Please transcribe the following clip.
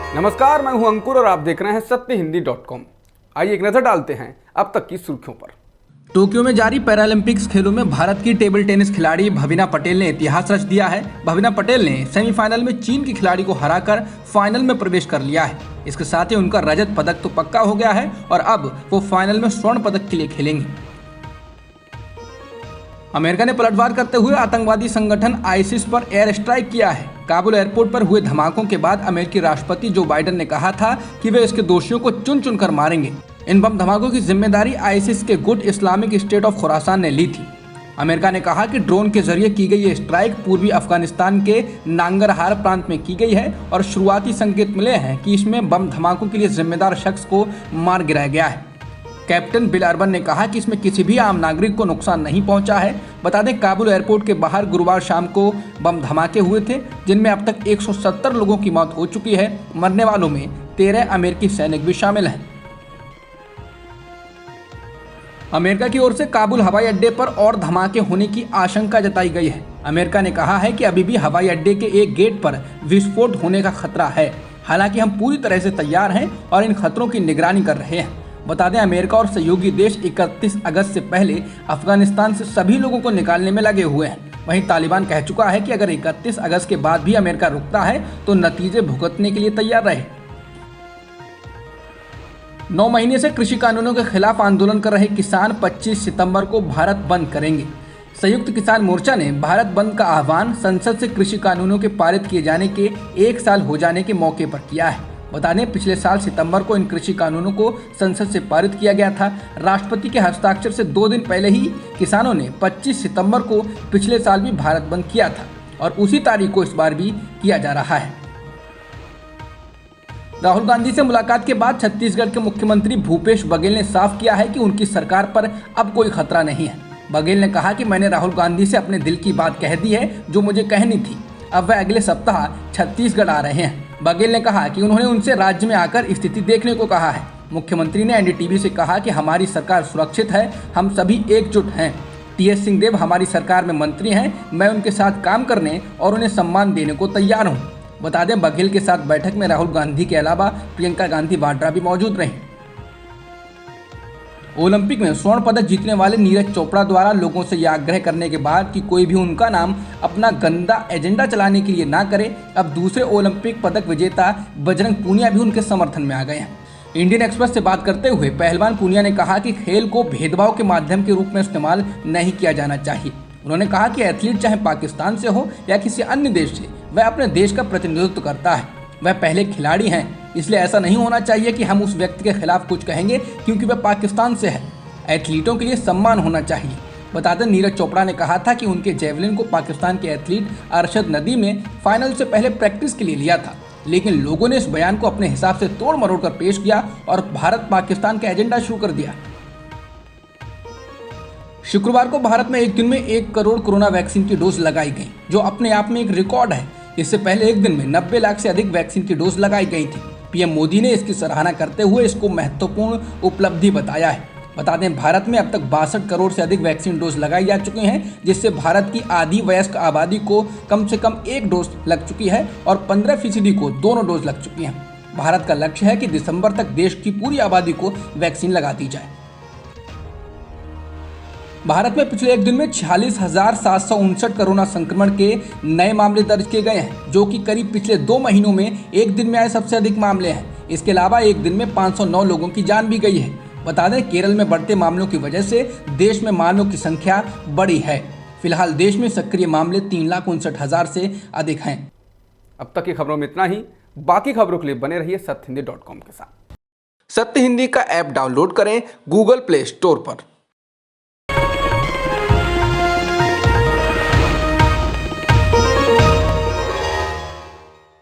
नमस्कार, मैं हूं अंकुर और आप देख रहे हैं सत्यहिंदी.com। आइए एक नजर डालते हैं अब तक की सुर्खियों पर। टोक्यो में जारी पैरालंपिक्स खेलों में भारत की टेबल टेनिस खिलाड़ी भविना पटेल ने इतिहास रच दिया है। भविना पटेल ने सेमीफाइनल में चीन की खिलाड़ी को हराकर फाइनल में प्रवेश कर लिया है। इसके साथ ही उनका रजत पदक तो पक्का हो गया है और अब वो फाइनल में स्वर्ण पदक के लिए खेलेंगे। अमेरिका ने पलटवार करते हुए आतंकवादी संगठन आईसिस पर एयर स्ट्राइक किया है। काबुल एयरपोर्ट पर हुए धमाकों के बाद अमेरिकी राष्ट्रपति जो बाइडेन ने कहा था कि वे इसके दोषियों को चुन चुन कर मारेंगे। इन बम धमाकों की जिम्मेदारी आईसिस के गुट इस्लामिक स्टेट ऑफ खुरासान ने ली थी। अमेरिका ने कहा कि ड्रोन के जरिए की गई ये स्ट्राइक पूर्वी अफगानिस्तान के नांगरहार प्रांत में की गई है और शुरुआती संकेत मिले हैं कि इसमें बम धमाकों के लिए जिम्मेदार शख्स को मार गिराया गया है। कैप्टन बिल अर्बन ने कहा कि इसमें किसी भी आम नागरिक को नुकसान नहीं पहुंचा है। बता दें, काबुल एयरपोर्ट के बाहर गुरुवार शाम को बम धमाके हुए थे, जिनमें अब तक 170 लोगों की मौत हो चुकी है। मरने वालों में 13 अमेरिकी सैनिक भी शामिल हैं। अमेरिका की ओर से काबुल हवाई अड्डे पर और धमाके होने की आशंका जताई गई है। अमेरिका ने कहा है कि अभी भी हवाई अड्डे के एक गेट पर विस्फोट होने का खतरा है। हालांकि हम पूरी तरह से तैयार हैं और इन खतरों की निगरानी कर रहे हैं। बता दें, अमेरिका और सहयोगी देश 31 अगस्त से पहले अफगानिस्तान से सभी लोगों को निकालने में लगे हुए हैं। वहीं तालिबान कह चुका है कि अगर 31 अगस्त के बाद भी अमेरिका रुकता है तो नतीजे भुगतने के लिए तैयार रहे। 9 महीने से कृषि कानूनों के खिलाफ आंदोलन कर रहे किसान 25 सितंबर को भारत बंद करेंगे। संयुक्त किसान मोर्चा ने भारत बंद का आह्वान संसद से कृषि कानूनों के पारित किए जाने के 1 साल हो जाने के मौके पर किया है। बता दें, पिछले साल सितंबर को इन कृषि कानूनों को संसद से पारित किया गया था। राष्ट्रपति के हस्ताक्षर से 2 दिन पहले ही किसानों ने 25 सितंबर को पिछले साल भी भारत बंद किया था और उसी तारीख को इस बार भी किया जा रहा है। राहुल गांधी से मुलाकात के बाद छत्तीसगढ़ के मुख्यमंत्री भूपेश बघेल ने साफ किया है कि उनकी सरकार पर अब कोई खतरा नहीं है। बघेल ने कहा कि मैंने राहुल गांधी से अपने दिल की बात कह दी है जो मुझे कहनी थी। अब वह अगले सप्ताह छत्तीसगढ़ आ रहे हैं। बघेल ने कहा कि उन्होंने उनसे राज्य में आकर स्थिति देखने को कहा है। मुख्यमंत्री ने एनडीटीवी से कहा कि हमारी सरकार सुरक्षित है, हम सभी एकजुट हैं। टीएस सिंहदेव हमारी सरकार में मंत्री हैं, मैं उनके साथ काम करने और उन्हें सम्मान देने को तैयार हूं। बता दें, बघेल के साथ बैठक में राहुल गांधी के अलावा प्रियंका गांधी वाड्रा भी मौजूद रहीं। ओलंपिक में स्वर्ण पदक जीतने वाले नीरज चोपड़ा द्वारा लोगों से यह आग्रह करने के बाद कि कोई भी उनका नाम अपना गंदा एजेंडा चलाने के लिए ना करे, अब दूसरे ओलंपिक पदक विजेता बजरंग पूनिया भी उनके समर्थन में आ गए हैं। इंडियन एक्सप्रेस से बात करते हुए पहलवान पूनिया ने कहा कि खेल को भेदभाव के माध्यम के रूप में इस्तेमाल नहीं किया जाना चाहिए। उन्होंने कहा कि एथलीट चाहे पाकिस्तान से हो या किसी अन्य देश से, वह अपने देश का प्रतिनिधित्व करता है। वह पहले खिलाड़ी हैं, इसलिए ऐसा नहीं होना चाहिए कि हम उस व्यक्ति के खिलाफ कुछ कहेंगे क्योंकि वह पाकिस्तान से है। एथलीटों के लिए सम्मान होना चाहिए। बता दें, नीरज चोपड़ा ने कहा था कि उनके जेवलिन को पाकिस्तान के एथलीट अरशद नदीम ने फाइनल से पहले प्रैक्टिस के लिए लिया था, लेकिन लोगों ने इस बयान को अपने हिसाब से तोड़ मरोड़ कर पेश किया और भारत पाकिस्तान का एजेंडा शुरू कर दिया। शुक्रवार को भारत में एक दिन में 1 करोड़ कोरोना वैक्सीन की डोज लगाई गई, जो अपने आप में एक रिकॉर्ड है। इससे पहले एक दिन में 90 लाख से अधिक वैक्सीन की डोज लगाई गई थी। पीएम मोदी ने इसकी सराहना करते हुए इसको महत्वपूर्ण उपलब्धि बताया है। बता दें, भारत में अब तक 62 करोड़ से अधिक वैक्सीन डोज लगाई जा चुकी हैं, जिससे भारत की आधी वयस्क आबादी को कम से कम 1 डोज लग चुकी है और 15% को दोनों डोज लग चुकी हैं। भारत का लक्ष्य है कि दिसंबर तक देश की पूरी आबादी को वैक्सीन लगा दी जाए। भारत में पिछले एक दिन में 46,759 कोरोना संक्रमण के नए मामले दर्ज किए गए हैं, जो कि करीब पिछले 2 महीनों में एक दिन में आए सबसे अधिक मामले हैं। इसके अलावा एक दिन में 509 लोगों की जान भी गई है। बता दें, केरल में बढ़ते मामलों की वजह से देश में मामलों की संख्या बढ़ी है। फिलहाल देश में सक्रिय मामले 3,59,000 से अधिक हैं। अब तक की खबरों में इतना ही। बाकी खबरों के लिए बने रहिए सत्यहिंदी.com के साथ। सत्य हिंदी का ऐप डाउनलोड करें गूगल प्ले स्टोर पर।